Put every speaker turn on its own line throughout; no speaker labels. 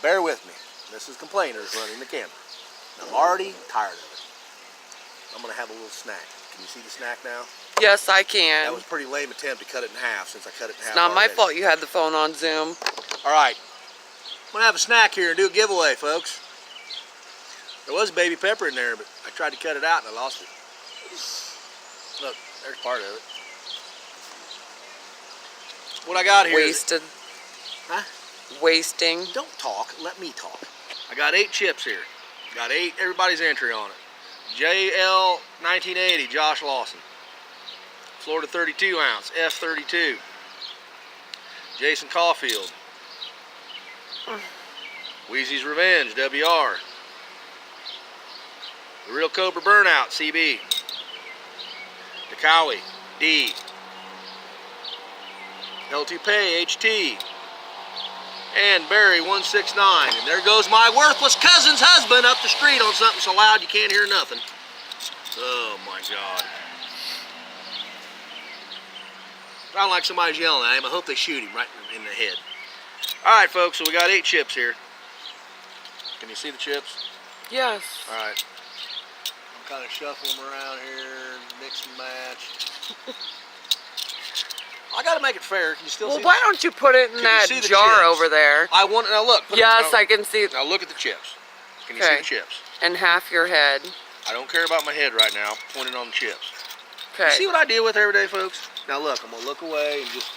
bear with me. Mrs. Complainer's running the camera. And I'm already tired of it. I'm gonna have a little snack. Can you see the snack now?
Yes, I can.
That was a pretty lame attempt to cut it in half since I cut it in half.
It's not my
already.
fault you had the phone on Zoom.
All right, I'm gonna have a snack here and do a giveaway, folks. There was baby pepper in there, but I tried to cut it out and I lost it. Look, there's part of it. What I got here
Wasted.
Huh?
Wasting.
Don't talk, let me talk. I got 8 chips here. Got 8, everybody's entry on it. JL 1980, Josh Lawson. Florida 32 ounce, F32. Jason Caulfield. Wheezy's Revenge, WR. The Real Cobra Burnout, CB. DeCowie, D. L2 Pay, HT. And Barry 169. And there goes my worthless cousin's husband up the street on something so loud you can't hear nothing. Oh my God. Sound like somebody's yelling at him. I hope they shoot him right in the head. Alright folks, so we got 8 chips here. Can you see the chips?
Yes.
Alright. I'm kind of shuffling them around here, mix and match. I gotta make it fair. Can you still see?
Well, why don't you put it in that jar over there?
I want now look.
Yes, I can see.
Now look at the chips. Can you see the chips?
And half your head.
I don't care about my head right now. Pointing on the chips.
Okay.
You see what I deal with every day, folks? Now look, I'm gonna look away and just.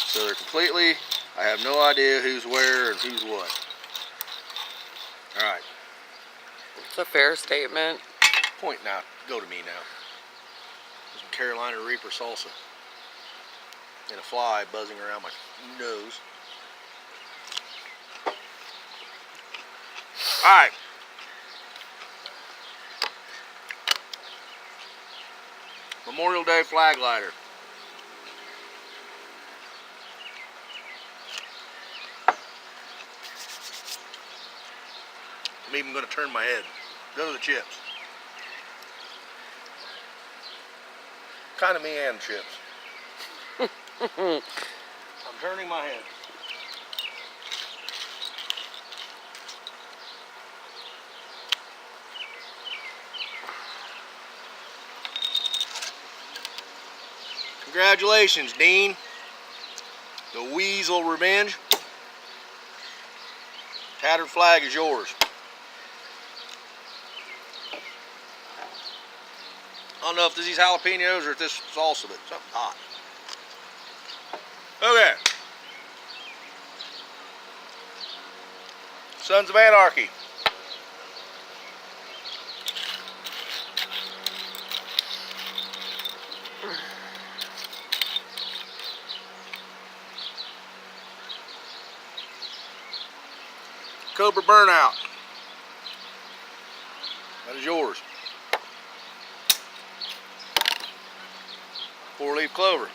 So they're completely. I have no idea who's where and who's what. All right.
It's a fair statement.
Point now. Go to me now. Some Carolina Reaper salsa. And a fly buzzing around my nose. Alright. Memorial Day flag lighter. I'm even going to turn my head. Go to the chips. Kind of me and chips. I'm turning my head. Congratulations, Dean. The Weasel Revenge. Tattered flag is yours. I don't know if this is jalapenos or if this is salsa, but something hot. Okay. Sons of Anarchy. Cobra Burnout. That is yours. 4-leaf clover.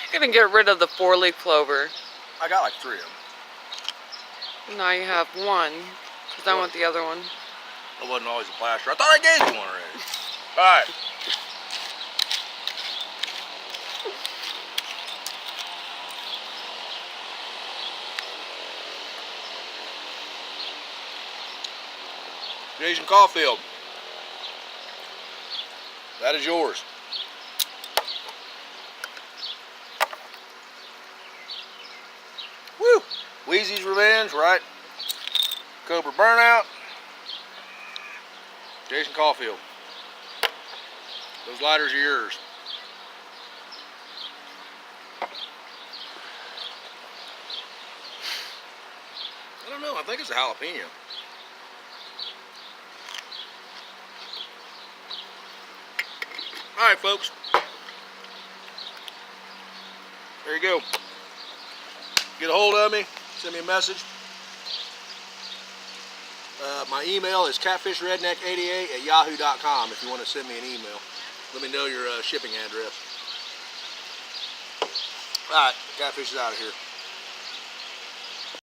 You're gonna get rid of the 4-leaf clover.
I got like 3 of them.
Now you have 1, because I want the other one.
That wasn't always a plaster. I thought I gave you one already. Alright. Jason Caulfield. That is yours. Woo! Wheezy's Revenge, right? Cobra Burnout. Jason Caulfield. Those lighters are yours. I don't know, I think it's a jalapeno. Alright folks, there you go. Get a hold of me, send me a message. My email is catfishredneck88@yahoo.com if you want to send me an email. Let me know your shipping address. Alright, Catfish is out of here.